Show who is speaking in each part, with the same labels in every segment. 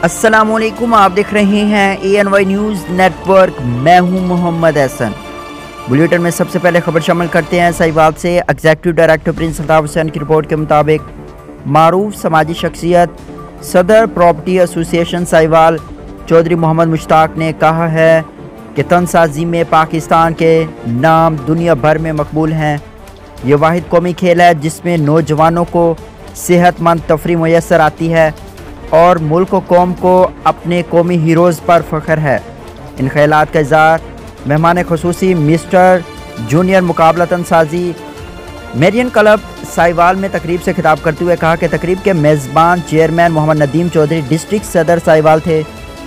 Speaker 1: अस्सलामुअलैकुम, आप देख रहे हैं ANY न्यूज़ नेटवर्क। मैं हूं मोहम्मद हसन। बुलेटिन में सबसे पहले खबर शामिल करते हैं। साहिवाल से executive director Prince Altaf Hussain की रिपोर्ट के मुताबिक मारूफ समाजी शख्सियत सदर प्रॉपर्टी एसोसिएशन साहिवाल चौधरी मोहम्मद मुश्ताक ने कहा है कि तनसाजी में पाकिस्तान के नाम दुनिया भर में मकबूल हैं। ये वाहिद कौमी खेल है जिसमें नौजवानों को सेहतमंद तफरी मैसर आती है और मुल्क व कौम को अपने कौमी हीरोज़ पर फ़ख्र है। इन ख्यालात का इज़हार मेहमान ख़ुसूसी मिस्टर जूनियर मुकाबला तनसाजी मेरियन क्लब साहिवाल में तकरीब से खिताब करते हुए कहा कि तकरीब के मेज़बान चेयरमैन मोहम्मद नदीम चौधरी डिस्ट्रिक्ट सदर साहिवाल थे।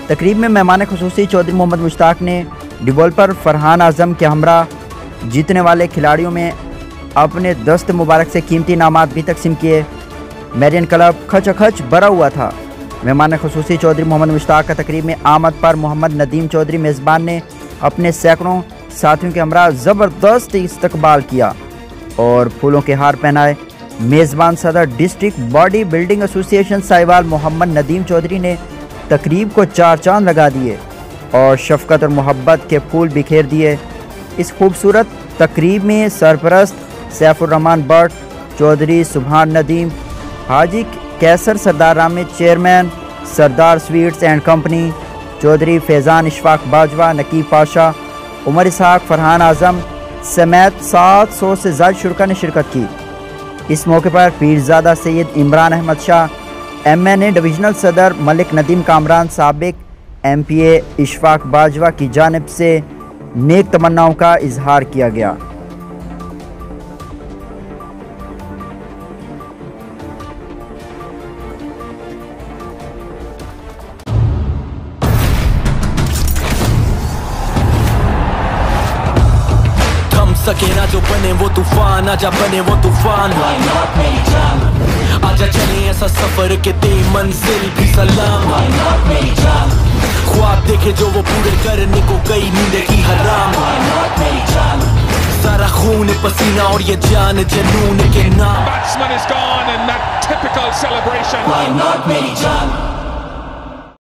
Speaker 1: तकरीब में मेहमान ख़ुसूसी चौधरी मोहम्मद मुश्ताक ने डेवलपर फरहान आज़म के हमरा जीतने वाले खिलाड़ियों में अपने दस्त मुबारक से कीमती इनामात भी तकसीम किए। मेरियन क्लब खच भरा हुआ था। मेहमान ख़ुसूसी चौधरी मोहम्मद मुश्ताक का तकरीब में आमद पर मोहम्मद नदीम चौधरी मेज़बान ने अपने सैकड़ों साथियों के हमरा ज़बरदस्त इस्तकबाल किया और फूलों के हार पहनाए। मेज़बान सदर district body building association Sahiwal Mohammad Nadeem Chaudhry ने तकरीब को चार चांद लगा दिए और शफ़क़त और मोहब्बत के फूल बिखेर दिए। इस खूबसूरत तकरीब में सरपरस्त Saifur Rahman Butt Chaudhry, Subhan Nadeem, Haji Qaiser Sardar Ramid, chairman Sardar sweets and company, Chaudhry Faizan Ishfaq Bajwa, Naqeeb Pasha, Umar Ishaq, Farhan Azam समेत 700 से ज़्यादा शुरका ने शिरकत की। इस मौके पर पीरज़ादा सैयद इमरान अहमद शाह, MNA डिविजनल सदर मलिक नदीम कामरान, साबिक MPA इशफाक बाजवा की जानिब से नेक तमन्नाओं का इजहार किया गया।
Speaker 2: सके ना जो बने वो तूफान, आजा बने वो तूफान। आजा चले ऐसा सफर के ते मंजिल भी सलाम। ख्वाब देखे जो वो पूरे करने को कई नींद की हराम। सारा खून पसीना और ये जान जनून के नाम।
Speaker 3: Batsman is gone in that typical celebration.
Speaker 4: Why not मेरी जान?